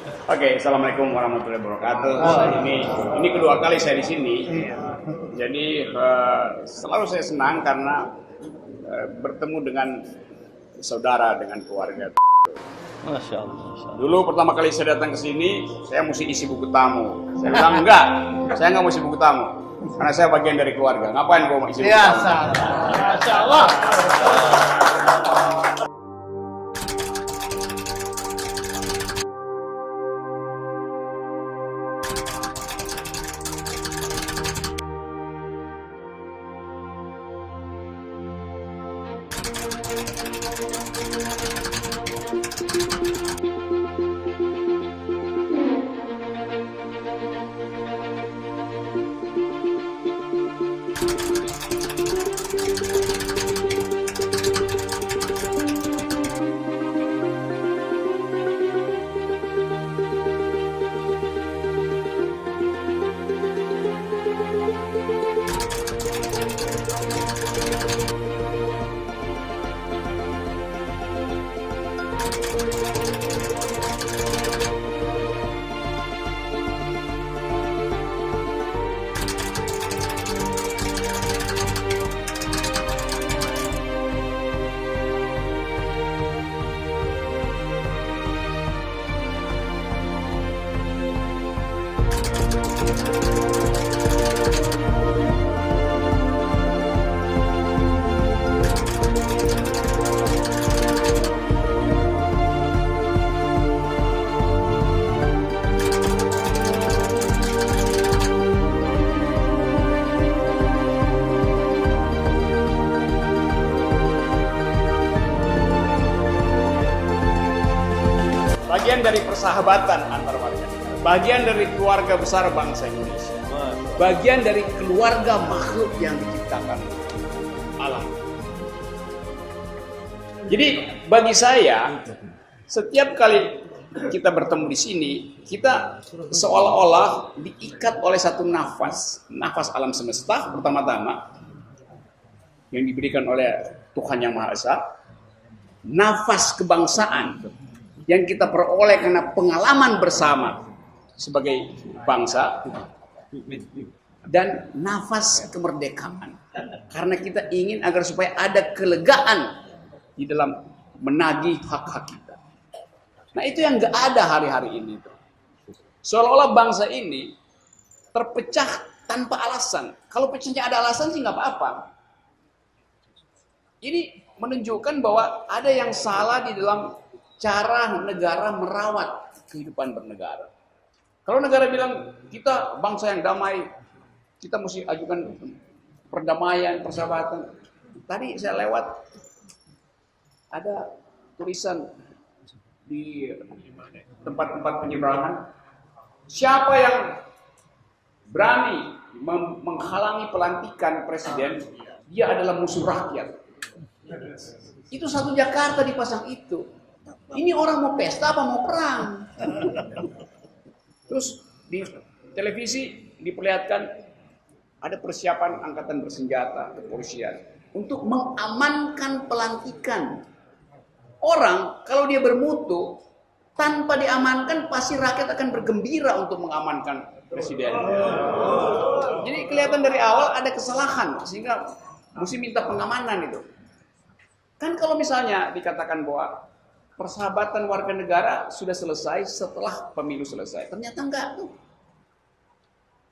Oke, assalamualaikum warahmatullahi wabarakatuh. Ini kedua kali saya di sini. Jadi selalu saya senang karena bertemu dengan saudara, dengan keluarga. Masya Allah. Dulu pertama kali saya datang ke sini, saya mesti isi buku tamu. Saya bilang enggak, saya nggak mau isi buku tamu, karena saya bagian dari keluarga. Ngapain gua mau isi buku tamu? Masya Allah. Bagian dari persahabatan antar warga negara, bagian dari keluarga besar bangsa Indonesia, bagian dari keluarga makhluk yang diciptakan alam. Jadi bagi saya, setiap kali kita bertemu di sini, kita seolah-olah diikat oleh satu nafas alam semesta pertama-tama yang diberikan oleh Tuhan Yang Maha Esa, nafas kebangsaan yang kita peroleh karena pengalaman bersama sebagai bangsa, dan nafas kemerdekaan karena kita ingin agar supaya ada kelegaan di dalam menagih hak-hak kita. Nah, itu yang nggak ada hari-hari ini. Seolah-olah bangsa ini terpecah tanpa alasan. Kalau pecahnya ada alasan sih nggak apa-apa. Ini menunjukkan bahwa ada yang salah di dalam cara negara merawat kehidupan bernegara. Kalau negara bilang kita bangsa yang damai, kita mesti ajukan perdamaian, persahabatan. Tadi saya lewat, ada tulisan di tempat-tempat penyeberangan, siapa yang berani menghalangi pelantikan presiden, dia adalah musuh rakyat. Itu satu Jakarta dipasang itu. Ini orang mau pesta apa mau perang? Terus di televisi diperlihatkan ada persiapan angkatan bersenjata, kepolisian untuk mengamankan pelantikan. Orang kalau dia bermutu tanpa diamankan pasti rakyat akan bergembira untuk mengamankan presiden. Jadi kelihatan dari awal ada kesalahan sehingga mesti minta pengamanan itu. Kan kalau misalnya dikatakan bahwa persahabatan warga negara sudah selesai setelah pemilu selesai, ternyata enggak tuh.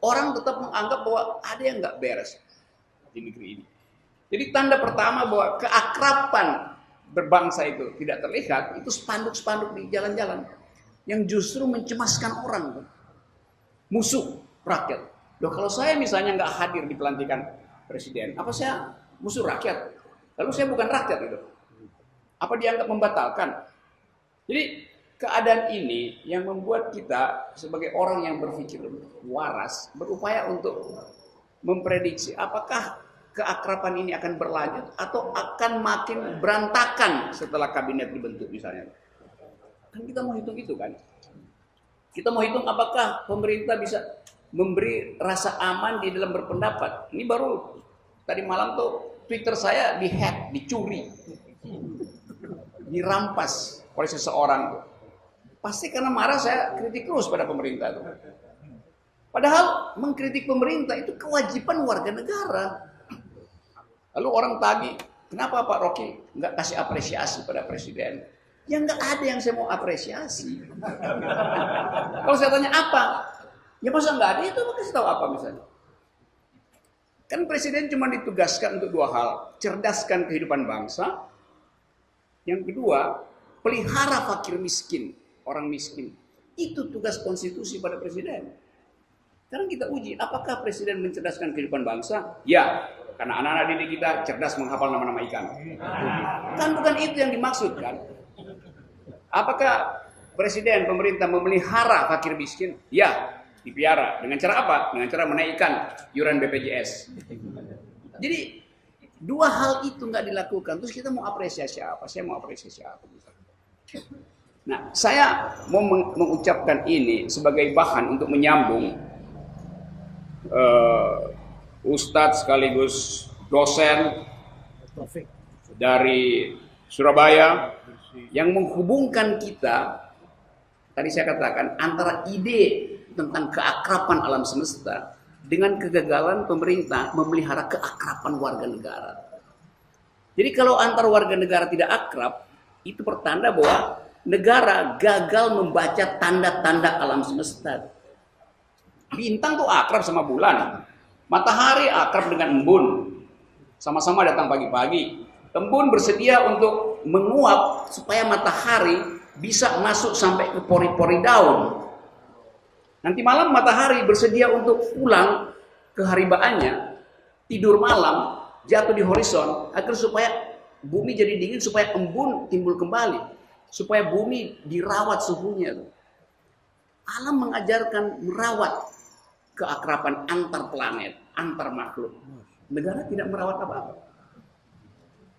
Orang tetap menganggap bahwa ada yang enggak beres di negeri ini. Jadi tanda pertama bahwa keakraban berbangsa itu tidak terlihat, itu spanduk-spanduk di jalan-jalan yang justru mencemaskan orang tuh. Musuh rakyat. Loh, kalau saya misalnya nggak hadir di pelantikan presiden, apa saya musuh rakyat? Lalu saya bukan rakyat itu. Apa dianggap membatalkan? Jadi keadaan ini yang membuat kita sebagai orang yang berpikir waras berupaya untuk memprediksi apakah keakraban ini akan berlanjut atau akan makin berantakan setelah kabinet dibentuk misalnya. Kan kita mau hitung itu kan. Kita mau hitung apakah pemerintah bisa memberi rasa aman di dalam berpendapat. Ini baru tadi malam tuh Twitter saya dihack, dicuri, dirampas oleh seseorang. Pasti karena marah saya kritik terus pada pemerintah itu. Padahal mengkritik pemerintah itu kewajiban warga negara. Lalu orang tagih, kenapa Pak Rocky nggak kasih apresiasi pada presiden? Ya nggak ada yang saya mau apresiasi. Kalau saya tanya apa? Ya masa nggak ada, itu kasih tahu apa misalnya. Kan presiden cuma ditugaskan untuk 2 hal. Cerdaskan kehidupan bangsa. Yang kedua, pelihara fakir miskin, orang miskin. Itu tugas konstitusi pada presiden. Sekarang kita uji, apakah presiden mencerdaskan kehidupan bangsa? Ya, karena anak-anak didik kita cerdas menghafal nama-nama ikan. Kan bukan itu yang dimaksud kan? Apakah presiden, pemerintah memelihara fakir miskin? Ya, dipiara. Dengan cara apa? Dengan cara menaikkan iuran BPJS. Jadi 2 hal itu nggak dilakukan. Terus kita mau apresiasi apa? Saya mau apresiasi apa? Nah, saya mau mengucapkan ini sebagai bahan untuk menyambung Ustadz sekaligus dosen dari Surabaya yang menghubungkan kita, tadi saya katakan, antara ide tentang keakraban alam semesta dengan kegagalan pemerintah memelihara keakraban warga negara. Jadi kalau antar warga negara tidak akrab, itu pertanda bahwa negara gagal membaca tanda-tanda alam semesta. Bintang tuh akrab sama bulan, matahari akrab dengan embun, sama-sama datang pagi-pagi. Embun bersedia untuk menguap supaya matahari bisa masuk sampai ke pori-pori daun. Nanti malam matahari bersedia untuk pulang ke haribaannya, tidur malam, jatuh di horizon, agar supaya bumi jadi dingin, supaya embun timbul kembali, supaya bumi dirawat suhunya. Alam mengajarkan merawat keakraban antar planet, antar makhluk. Negara tidak merawat apa-apa.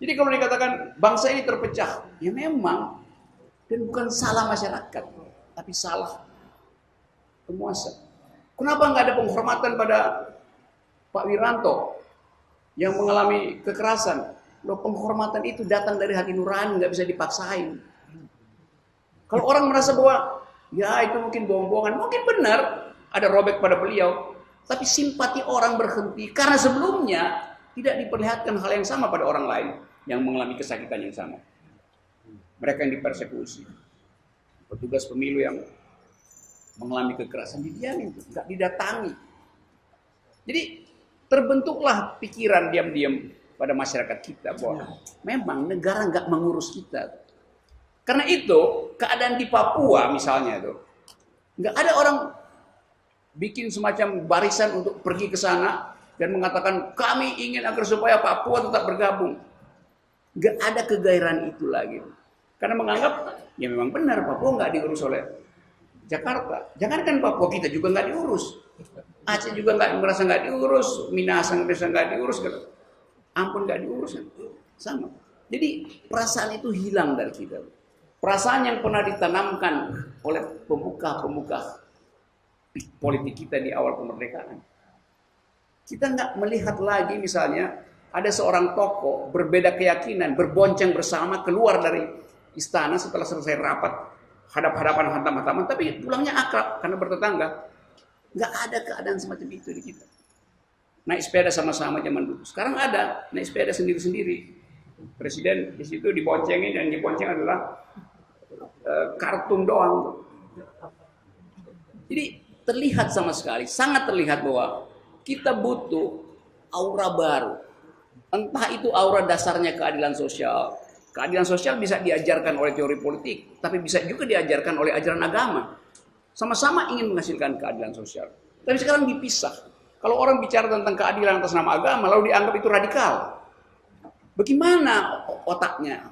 Jadi kalau dikatakan bangsa ini terpecah, ya memang, dan bukan salah masyarakat, tapi salah penguasa. Kenapa nggak ada penghormatan pada Pak Wiranto yang mengalami kekerasan? Loh, penghormatan itu datang dari hati nurani, nggak bisa dipaksain. Kalau orang merasa bahwa ya itu mungkin bohong-bohongan, mungkin benar ada robek pada beliau, tapi simpati orang berhenti karena sebelumnya tidak diperlihatkan hal yang sama pada orang lain yang mengalami kesakitan yang sama. Mereka yang dipersekusi, petugas pemilu yang mengalami kekerasan didiamin, nggak didatangi. Jadi terbentuklah pikiran diam-diam pada masyarakat kita bahwa memang negara nggak mengurus kita. Karena itu keadaan di Papua misalnya itu nggak ada orang bikin semacam barisan untuk pergi ke sana dan mengatakan kami ingin agar supaya Papua tetap bergabung. Nggak ada kegairahan itu lagi. Karena menganggap ya memang benar Papua nggak diurus oleh Jakarta. Jangankan Papua, kita juga nggak diurus. Aceh juga merasa nggak diurus, Minahasa merasa nggak diurus, Ampun nggak diurus, sama. Jadi perasaan itu hilang dari kita. Perasaan yang pernah ditanamkan oleh pemuka-pemuka politik kita di awal kemerdekaan. Kita nggak melihat lagi misalnya ada seorang tokoh berbeda keyakinan, berbonceng bersama keluar dari istana setelah selesai rapat, hadap-hadapan, hantam-hantaman, tapi pulangnya akrab karena bertetangga. Nggak ada keadaan semacam itu di kita. Naik sepeda sama-sama zaman dulu. Sekarang ada naik sepeda sendiri-sendiri. Presiden di situ diboncengin, dan dibonceng adalah kartun doang. Jadi terlihat sama sekali, sangat terlihat bahwa kita butuh aura baru. Entah itu aura dasarnya keadilan sosial. Keadilan sosial bisa diajarkan oleh teori politik, tapi bisa juga diajarkan oleh ajaran agama. Sama-sama ingin menghasilkan keadilan sosial. Tapi sekarang dipisah. Kalau orang bicara tentang keadilan atas nama agama, lalu dianggap itu radikal. Bagaimana otaknya?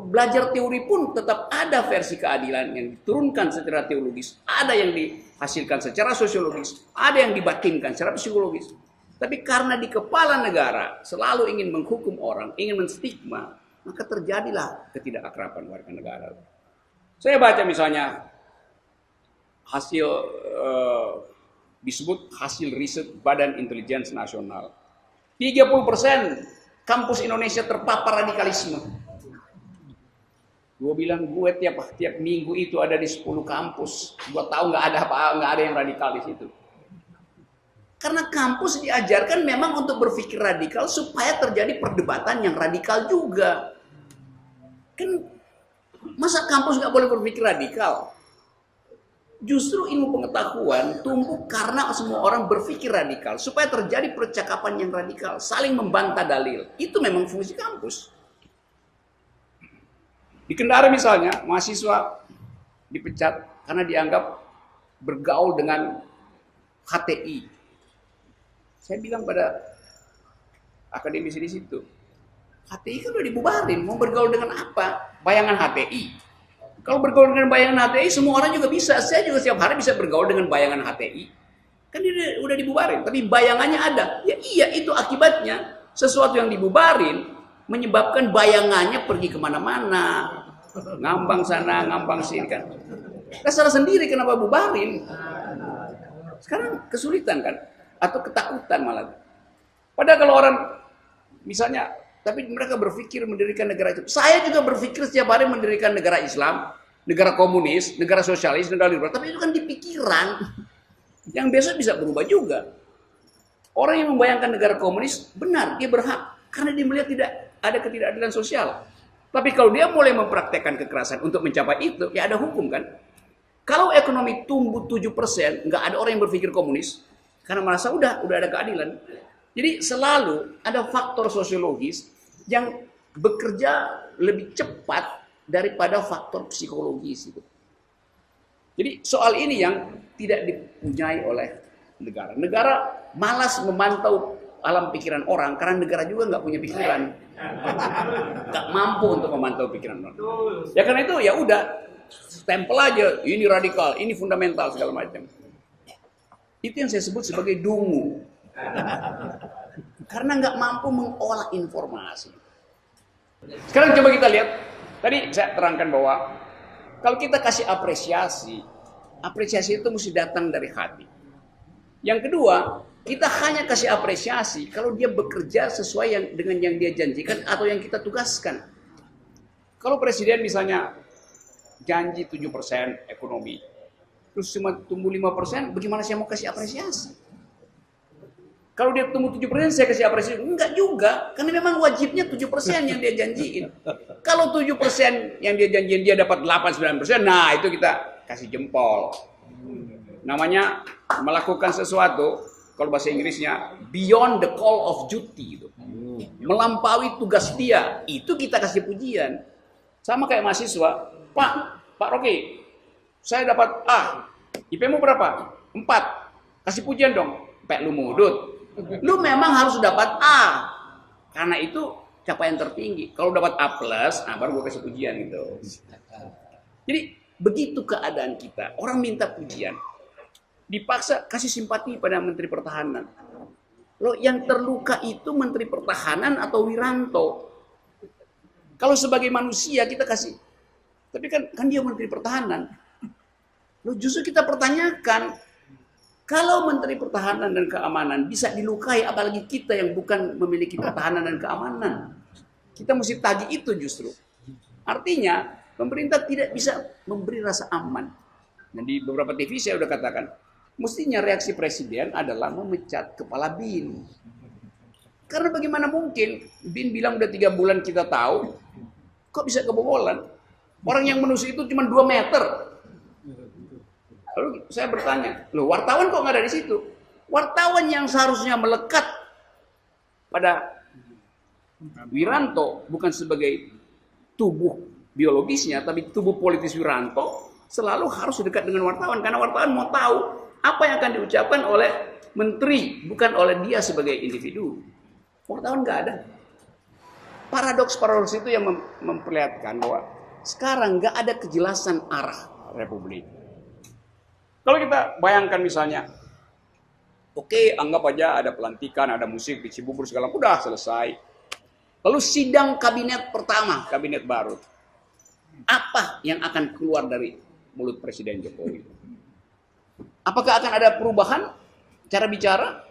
Belajar teori pun tetap ada versi keadilan yang diturunkan secara teologis. Ada yang dihasilkan secara sosiologis. Ada yang dibatinkan secara psikologis. Tapi karena di kepala negara selalu ingin menghukum orang, ingin menstigma, maka terjadilah ketidakakraban warga negara. Saya baca misalnya hasil disebut hasil riset Badan Intelijen Nasional. 30% kampus Indonesia terpapar radikalisme. Gue bilang gue tiap minggu itu ada di 10 kampus. Gue tahu nggak ada yang radikal di situ. Karena kampus diajarkan memang untuk berpikir radikal supaya terjadi perdebatan yang radikal juga. Kan masa kampus nggak boleh berpikir radikal? Justru ilmu pengetahuan tumbuh karena semua orang berpikir radikal supaya terjadi percakapan yang radikal, saling membantah dalil. Itu memang fungsi kampus. Di Kendari misalnya, mahasiswa dipecat karena dianggap bergaul dengan HTI. Saya bilang pada akademisi di situ, HTI kan udah dibubarin, mau bergaul dengan apa? Bayangan HTI. Kalau bergaul dengan bayangan HTI, semua orang juga bisa. Saya juga setiap hari bisa bergaul dengan bayangan HTI. Kan dia udah dibubarin, tapi bayangannya ada. Ya iya, itu akibatnya. Sesuatu yang dibubarin menyebabkan bayangannya pergi kemana-mana. Ngambang sana, ngambang sini kan. Kita salah sendiri kenapa bubarin. Sekarang kesulitan kan? Atau ketakutan malah. Padahal kalau orang misalnya, tapi mereka berpikir mendirikan negara itu. Saya juga berpikir setiap hari mendirikan negara Islam, negara komunis, negara sosialis, negara liberal. Tapi itu kan di pikiran. Yang besok bisa berubah juga. Orang yang membayangkan negara komunis, benar, dia berhak. Karena dia melihat tidak ada ketidakadilan sosial. Tapi kalau dia mulai mempraktekkan kekerasan untuk mencapai itu, ya ada hukum kan. Kalau ekonomi tumbuh 7%, nggak ada orang yang berpikir komunis. Karena merasa udah ada keadilan. Jadi selalu ada faktor sosiologis yang bekerja lebih cepat daripada faktor psikologis itu. Jadi soal ini yang tidak dipunyai oleh negara. Negara malas memantau alam pikiran orang karena negara juga nggak punya pikiran, nggak mampu untuk memantau pikiran orang. Ya karena itu ya udah stempel aja, ini radikal, ini fundamental segala macam. Itu yang saya sebut sebagai dungu. Karena nggak mampu mengolah informasi. Sekarang coba kita lihat. Tadi saya terangkan bahwa kalau kita kasih apresiasi, apresiasi itu mesti datang dari hati. Yang kedua, kita hanya kasih apresiasi kalau dia bekerja sesuai dengan yang dia janjikan atau yang kita tugaskan. Kalau presiden misalnya janji 7% ekonomi, terus cuma tumbuh 5%, bagaimana saya mau kasih apresiasi? Kalau dia tumbuh 7%, saya kasih apresiasi. Enggak juga, karena memang wajibnya 7% yang dia janjiin. Kalau 7% yang dia janjiin, dia dapat 8-9%, nah itu kita kasih jempol. Namanya melakukan sesuatu, kalau bahasa Inggrisnya, beyond the call of duty. Gitu. Melampaui tugas dia, itu kita kasih pujian. Sama kayak mahasiswa, Pak Rocky, saya dapat A, IP-mu berapa? 4, kasih pujian dong. Pak lu mudut. Lu memang harus dapat A. Karena itu capaian tertinggi. Kalau dapat A+, nah baru gue kasih pujian gitu. Jadi begitu keadaan kita. Orang minta pujian. Dipaksa kasih simpati pada Menteri Pertahanan. Loh yang terluka itu Menteri Pertahanan atau Wiranto. Kalau sebagai manusia kita kasih. Tapi kan dia Menteri Pertahanan. Loh justru kita pertanyakan. Kalau Menteri Pertahanan dan Keamanan bisa dilukai, apalagi kita yang bukan memiliki pertahanan dan keamanan. Kita mesti tagih itu justru. Artinya, pemerintah tidak bisa memberi rasa aman. Nah, di beberapa TV saya sudah katakan, mestinya reaksi Presiden adalah memecat Kepala BIN. Karena bagaimana mungkin, BIN bilang udah 3 bulan kita tahu, kok bisa kebobolan? Orang yang menusuk itu cuma 2 meter. Lalu saya bertanya, loh wartawan kok nggak ada di situ? Wartawan yang seharusnya melekat pada Wiranto bukan sebagai tubuh biologisnya, tapi tubuh politis Wiranto selalu harus dekat dengan wartawan karena wartawan mau tahu apa yang akan diucapkan oleh menteri, bukan oleh dia sebagai individu. Wartawan nggak ada. Paradoks itu yang memperlihatkan bahwa sekarang nggak ada kejelasan arah Republik. Kalau kita bayangkan misalnya, oke, anggap aja ada pelantikan, ada musik di Cibubur segala, udah selesai. Lalu sidang kabinet pertama, kabinet baru. Apa yang akan keluar dari mulut Presiden Jokowi? Apakah akan ada perubahan cara bicara?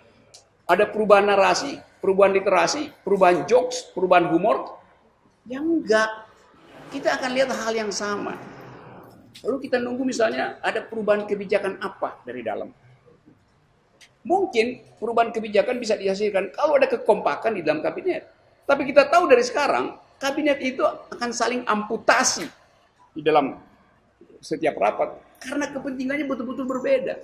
Ada perubahan narasi, perubahan literasi, perubahan jokes, perubahan humor? Ya enggak. kita akan lihat hal yang sama. Lalu kita nunggu misalnya ada perubahan kebijakan apa dari dalam. Mungkin perubahan kebijakan bisa dihasilkan kalau ada kekompakan di dalam kabinet. Tapi kita tahu dari sekarang, kabinet itu akan saling amputasi di dalam setiap rapat. Karena kepentingannya betul-betul berbeda.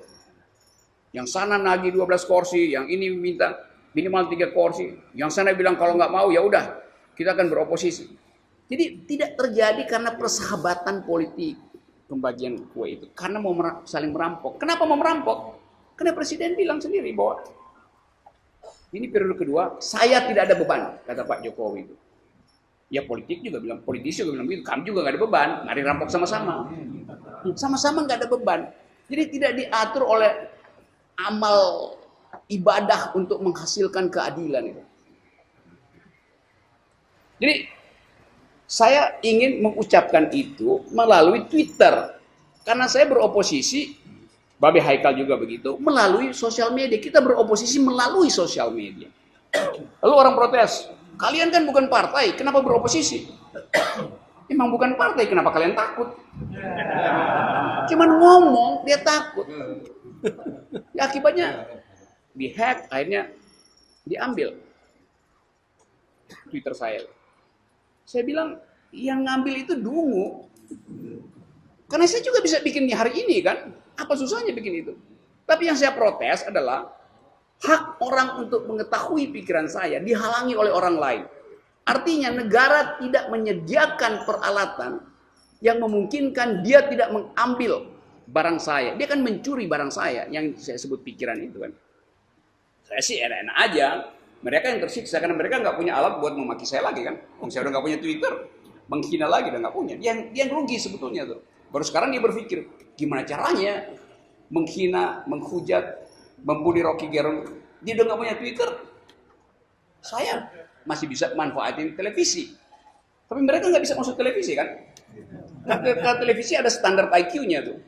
Yang sana nagih 12 kursi, yang ini minta minimal 3 kursi. Yang sana bilang kalau nggak mau ya udah, kita akan beroposisi. Jadi tidak terjadi karena persahabatan politik pembagian kue itu. Karena mau saling merampok. Kenapa mau merampok? Karena Presiden bilang sendiri bahwa ini periode kedua, saya tidak ada beban, kata Pak Jokowi itu. Ya politik juga bilang, politisi juga bilang begitu, kami juga nggak ada beban, mari rampok sama-sama. Sama-sama nggak ada beban. Jadi tidak diatur oleh amal ibadah untuk menghasilkan keadilan itu. Jadi saya ingin mengucapkan itu melalui Twitter. Karena saya beroposisi, Babe Haikal juga begitu, melalui sosial media. Kita beroposisi melalui sosial media. Lalu orang protes, kalian kan bukan partai, kenapa beroposisi? Emang bukan partai, kenapa kalian takut? Cuman ngomong, dia takut. Ya, akibatnya dihack, akhirnya diambil Twitter saya. Saya bilang, yang ngambil itu dungu. Karena saya juga bisa bikin hari ini kan. Apa susahnya bikin itu? Tapi yang saya protes adalah hak orang untuk mengetahui pikiran saya dihalangi oleh orang lain. Artinya negara tidak menyediakan peralatan yang memungkinkan dia tidak mengambil barang saya. Dia kan mencuri barang saya yang saya sebut pikiran itu kan. Saya sih enak-enak aja. Mereka yang tersiksa karena mereka nggak punya alat buat memaki saya lagi kan. Saya udah nggak punya Twitter, menghina lagi udah nggak punya. Dia rugi sebetulnya tuh. Baru sekarang dia berpikir, gimana caranya menghina, menghujat, membuli Rocky Gerung. Dia udah nggak punya Twitter. Saya masih bisa manfaatin televisi. Tapi mereka nggak bisa masuk televisi kan? Karena televisi ada standar IQ-nya tuh.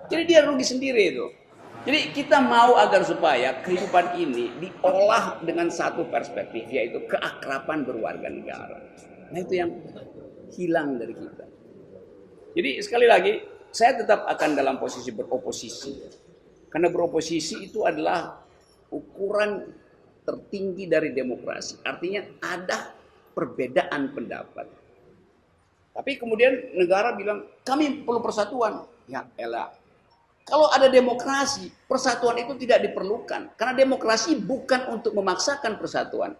Jadi dia rugi sendiri itu. Jadi kita mau agar supaya kehidupan ini diolah dengan satu perspektif, yaitu keakraban berwarga negara. Nah itu yang hilang dari kita. Jadi sekali lagi, saya tetap akan dalam posisi beroposisi. Karena beroposisi itu adalah ukuran tertinggi dari demokrasi. Artinya ada perbedaan pendapat. Tapi kemudian negara bilang, kami perlu persatuan. Ya elah. Kalau ada demokrasi, persatuan itu tidak diperlukan. Karena demokrasi bukan untuk memaksakan persatuan.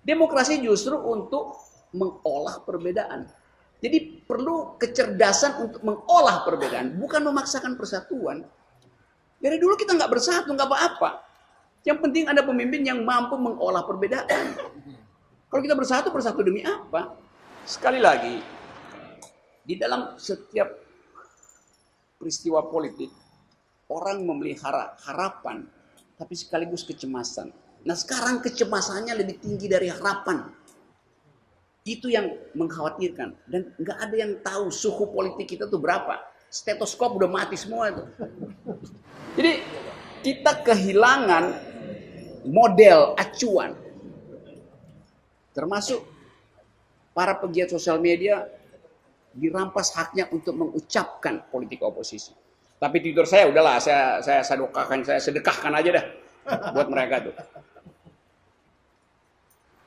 Demokrasi justru untuk mengolah perbedaan. Jadi perlu kecerdasan untuk mengolah perbedaan, bukan memaksakan persatuan. Dari dulu kita nggak bersatu, nggak apa-apa. Yang penting ada pemimpin yang mampu mengolah perbedaan. Kalau kita bersatu demi apa? Sekali lagi, di dalam setiap peristiwa politik, orang memelihara harapan, tapi sekaligus kecemasan. Nah sekarang kecemasannya lebih tinggi dari harapan. Itu yang mengkhawatirkan. Dan nggak ada yang tahu suhu politik kita tuh berapa. Stetoskop udah mati semua itu. Jadi kita kehilangan model acuan. Termasuk para pegiat sosial media dirampas haknya untuk mengucapkan politik oposisi. Tapi Twitter saya udahlah, saya sedekahkan aja dah buat mereka tuh.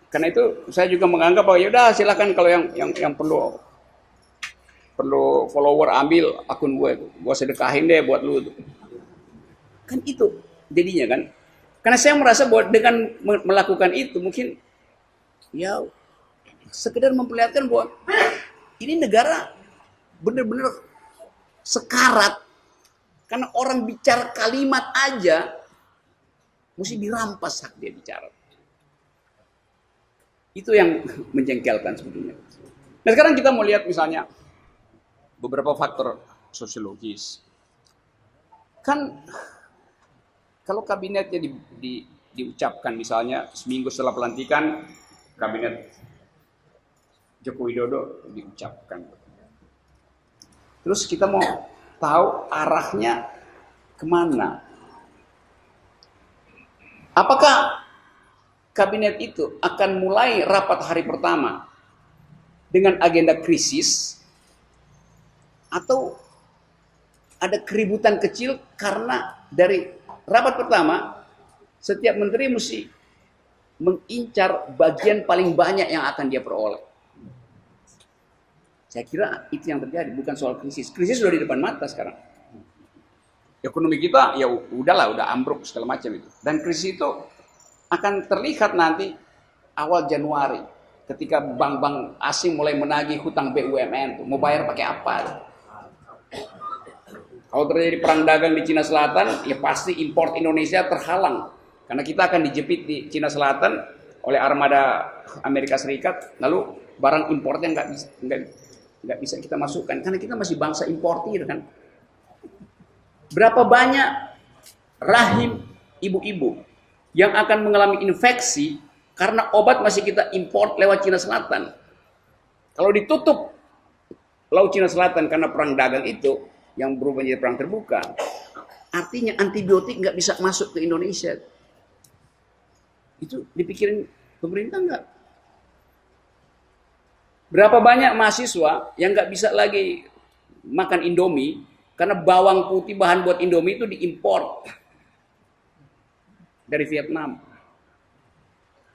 Karena itu saya juga menganggap bahwa yaudah silakan kalau yang perlu follower ambil akun gue sedekahin deh buat lu. Kan itu jadinya kan. Karena saya merasa bahwa dengan melakukan itu mungkin ya sekedar memperlihatkan bahwa ini negara benar-benar sekarat. Karena orang bicara kalimat aja mesti dirampas hak dia bicara. Itu yang menjengkelkan sebetulnya. Nah sekarang kita mau lihat misalnya beberapa faktor sosiologis. Kan kalau kabinetnya diucapkan misalnya seminggu setelah pelantikan kabinet Joko Widodo diucapkan. Terus kita mau tahu arahnya kemana. Apakah kabinet itu akan mulai rapat hari pertama dengan agenda krisis, atau ada keributan kecil karena dari rapat pertama setiap menteri mesti mengincar bagian paling banyak yang akan dia peroleh. Saya kira itu yang terjadi, bukan soal krisis. Krisis sudah di depan mata sekarang. Ekonomi kita ya udahlah, udah ambruk segala macam itu. Dan krisis itu akan terlihat nanti awal Januari ketika bank-bank asing mulai menagih hutang BUMN tuh, mau bayar pakai apa? Kalau terjadi perang dagang di Cina Selatan, ya pasti import Indonesia terhalang karena kita akan dijepit di Cina Selatan oleh armada Amerika Serikat, lalu barang importnya nggak bisa kita masukkan karena kita masih bangsa importir kan. Berapa banyak rahim ibu-ibu yang akan mengalami infeksi karena obat masih kita import lewat Cina Selatan. Kalau ditutup Laut Cina Selatan karena perang dagang itu yang berubah menjadi perang terbuka, artinya antibiotik nggak bisa masuk ke Indonesia. Itu dipikirin pemerintah nggak? Berapa banyak mahasiswa yang nggak bisa lagi makan Indomie karena bawang putih bahan buat Indomie itu diimpor dari Vietnam.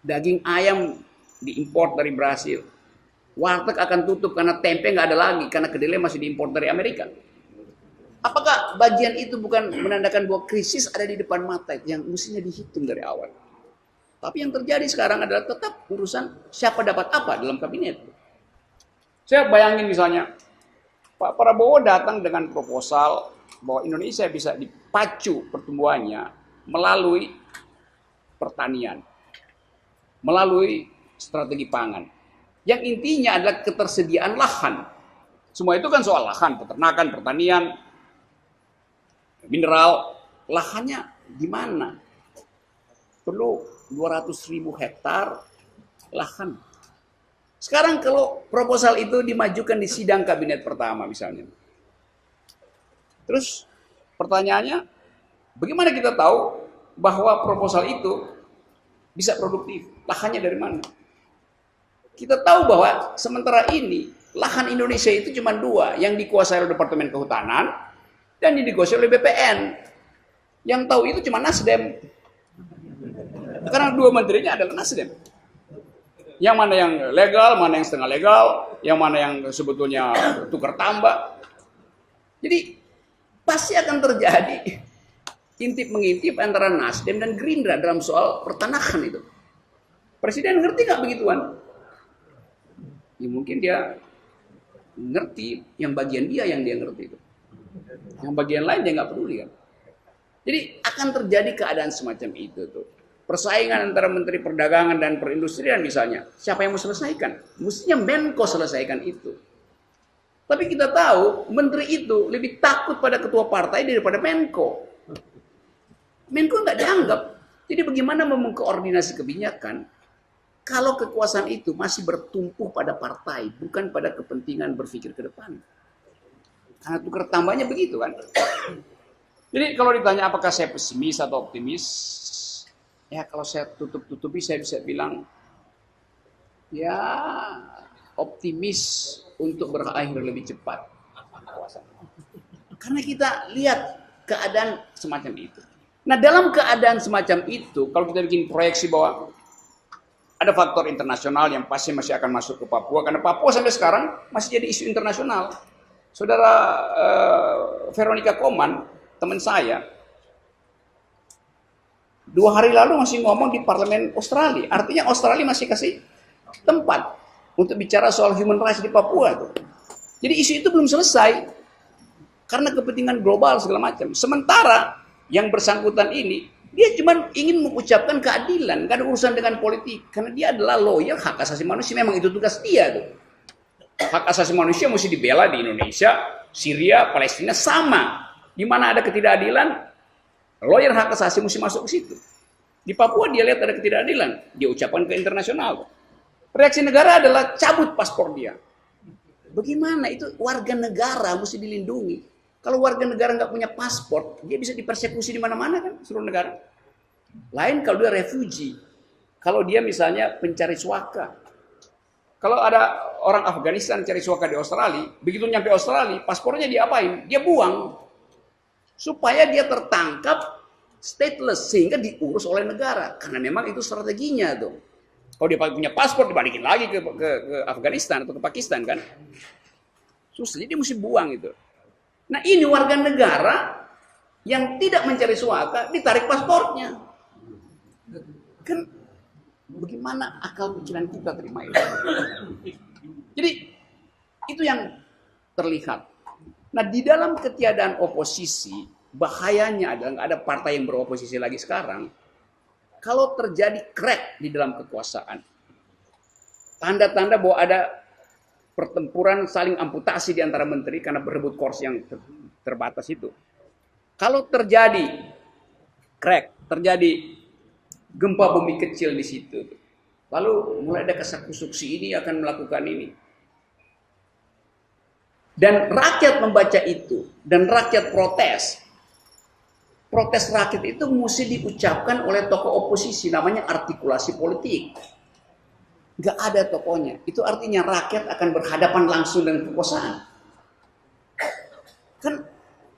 Daging ayam diimpor dari Brasil. Warteg akan tutup karena tempe nggak ada lagi karena kedelai masih diimpor dari Amerika. Apakah bagian itu bukan menandakan bahwa krisis ada di depan mata yang mestinya dihitung dari awal? Tapi yang terjadi sekarang adalah tetap urusan siapa dapat apa dalam kabinet. Saya bayangin misalnya Pak Prabowo datang dengan proposal bahwa Indonesia bisa dipacu pertumbuhannya melalui pertanian, melalui strategi pangan. Yang intinya adalah ketersediaan lahan. Semua itu kan soal lahan, peternakan, pertanian, mineral. Lahannya di mana? Perlu 200.000 hektar lahan. Sekarang kalau proposal itu dimajukan di sidang kabinet pertama misalnya. Terus pertanyaannya, bagaimana kita tahu bahwa proposal itu bisa produktif? Lahannya dari mana? Kita tahu bahwa sementara ini lahan Indonesia itu cuma dua, yang dikuasai oleh Departemen Kehutanan dan yang dikuasai oleh BPN. Yang tahu itu cuma Nasdem. Karena dua menterinya adalah Nasdem. Yang mana yang legal, mana yang setengah legal, yang mana yang sebetulnya tukar tambah. Jadi pasti akan terjadi intip-mengintip antara Nasdem dan Gerindra dalam soal pertanahan itu. Presiden ngerti nggak begituan? Ya mungkin dia ngerti yang bagian dia yang dia ngerti itu. Yang bagian lain dia nggak peduli kan. Jadi akan terjadi keadaan semacam itu tuh. Persaingan antara Menteri Perdagangan dan Perindustrian misalnya. Siapa yang mau selesaikan? Mestinya Menko selesaikan itu. Tapi kita tahu Menteri itu lebih takut pada ketua partai daripada Menko. Menko nggak dianggap. Jadi bagaimana mengkoordinasi kebijakan kalau kekuasaan itu masih bertumpu pada partai, bukan pada kepentingan berpikir ke depan. Karena tukar tambahnya begitu kan. Jadi kalau ditanya apakah saya pesimis atau optimis, ya kalau saya tutup-tutupi saya bisa bilang ya optimis untuk berakhir lebih cepat. Karena kita lihat keadaan semacam itu. Nah dalam keadaan semacam itu, kalau kita bikin proyeksi bahwa ada faktor internasional yang pasti masih akan masuk ke Papua, karena Papua sampai sekarang masih jadi isu internasional. Saudara Veronica Koman, teman saya, 2 hari lalu masih ngomong di parlemen Australia. Artinya Australia masih kasih tempat untuk bicara soal human rights di Papua tuh. Jadi isu itu belum selesai karena kepentingan global segala macam. Sementara yang bersangkutan ini dia cuma ingin mengucapkan keadilan, gak ada urusan dengan politik. Karena dia adalah lawyer hak asasi manusia, memang itu tugas dia tuh. Hak asasi manusia mesti dibela di Indonesia, Syria, Palestina sama. Di mana ada ketidakadilan, lawyer hak asasi mesti masuk ke situ. Di Papua dia lihat ada ketidakadilan, dia ucapkan ke internasional. Reaksi negara adalah cabut paspor dia. Bagaimana itu warga negara mesti dilindungi. Kalau warga negara nggak punya paspor, dia bisa dipersekusi di mana-mana kan seluruh negara. Lain kalau dia refugee, kalau dia misalnya pencari suaka. Kalau ada orang Afghanistan cari suaka di Australia, begitu nyampe Australia, paspornya diapain? Dia buang. Supaya dia tertangkap stateless, sehingga diurus oleh negara. Karena memang itu strateginya tuh. Kalau dia punya paspor, dibalikin lagi ke Afghanistan atau ke Pakistan kan. Susah, jadi dia mesti buang itu. Nah ini warga negara yang tidak mencari suaka, ditarik paspornya. Kan bagaimana akal pikiran kita terima itu? Jadi itu yang terlihat. Nah di dalam ketiadaan oposisi, bahayanya adalah nggak ada partai yang beroposisi lagi sekarang. Kalau terjadi crack di dalam kekuasaan, tanda-tanda bahwa ada pertempuran saling amputasi di antara menteri karena berebut kursi yang terbatas itu. Kalau terjadi crack, terjadi gempa bumi kecil di situ, lalu mulai ada kesakusuk si ini akan melakukan ini. Dan rakyat membaca itu, dan rakyat protes. Protes rakyat itu mesti diucapkan oleh tokoh oposisi, namanya artikulasi politik. Gak ada tokohnya. Itu artinya rakyat akan berhadapan langsung dengan kekuasaan. Kan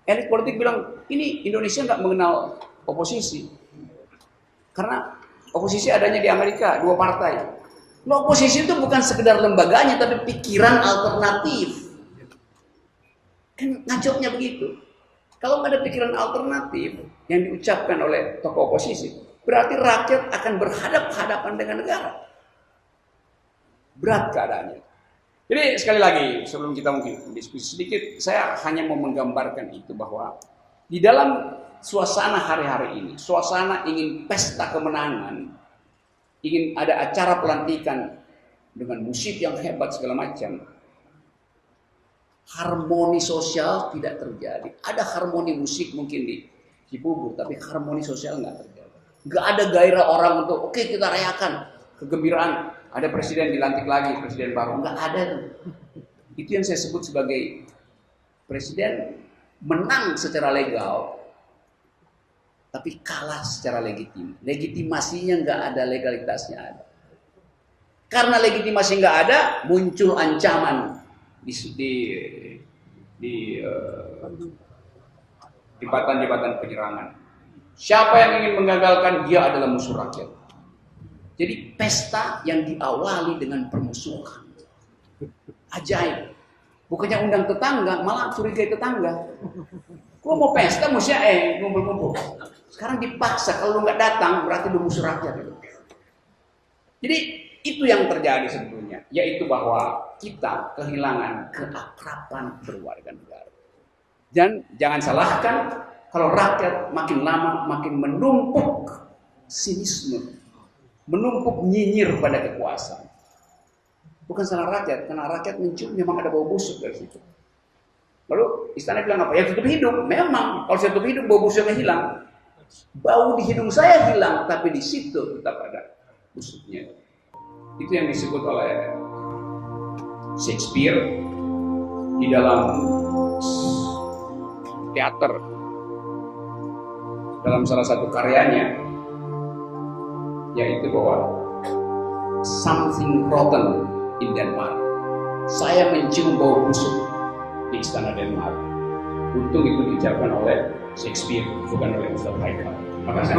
elit politik bilang, ini Indonesia gak mengenal oposisi. Karena oposisi adanya di Amerika, 2 partai. Nah, oposisi itu bukan sekedar lembaganya, tapi pikiran alternatif. Kan ngacoknya begitu. Kalau nggak ada pikiran alternatif yang diucapkan oleh tokoh oposisi, berarti rakyat akan berhadapan dengan negara. Berat keadaannya. Jadi sekali lagi, sebelum kita mungkin diskusi sedikit, saya hanya mau menggambarkan itu bahwa di dalam suasana hari-hari ini, suasana ingin pesta kemenangan, ingin ada acara pelantikan dengan musik yang hebat segala macam, harmoni sosial tidak terjadi. Ada harmoni musik mungkin di Cibubur, tapi harmoni sosial nggak terjadi. Nggak ada gairah orang untuk oke, kita rayakan kegembiraan. Ada presiden dilantik lagi, presiden baru. Nggak ada. Itu yang saya sebut sebagai presiden menang secara legal, tapi kalah secara legitim. Legitimasinya nggak ada, legalitasnya ada. Karena legitimasi nggak ada, muncul ancaman di jabatan-jabatan penyerangan. Siapa yang ingin menggagalkan, dia adalah musuh rakyat. Jadi pesta yang diawali dengan permusuhan. Ajaib. Bukannya undang tetangga, malah curigai tetangga. Gua mau pesta, mesti ngumpul-ngumpul. Sekarang dipaksa, kalau lu nggak datang berarti lu musuh rakyat. Jadi itu yang terjadi sebetulnya, yaitu bahwa kita kehilangan keakraban berwarga negara. Dan jangan salahkan kalau rakyat makin lama makin menumpuk sinisme, menumpuk nyinyir pada kekuasaan. Bukan salah rakyat, karena rakyat mencium memang ada bau busuk dari situ. Lalu istana bilang apa? Ya tutup hidung. Memang kalau saya tutup hidung bau busuknya hilang. Bau di hidung saya hilang, tapi di situ tetap ada busuknya. Itu yang disebut oleh Shakespeare di dalam teater, dalam salah satu karyanya, yaitu bahwa something rotten in Denmark. Saya mencium bau busuk di istana Denmark. Untung itu diucapkan oleh Shakespeare, bukan oleh Ustaz Haikal. Makasih.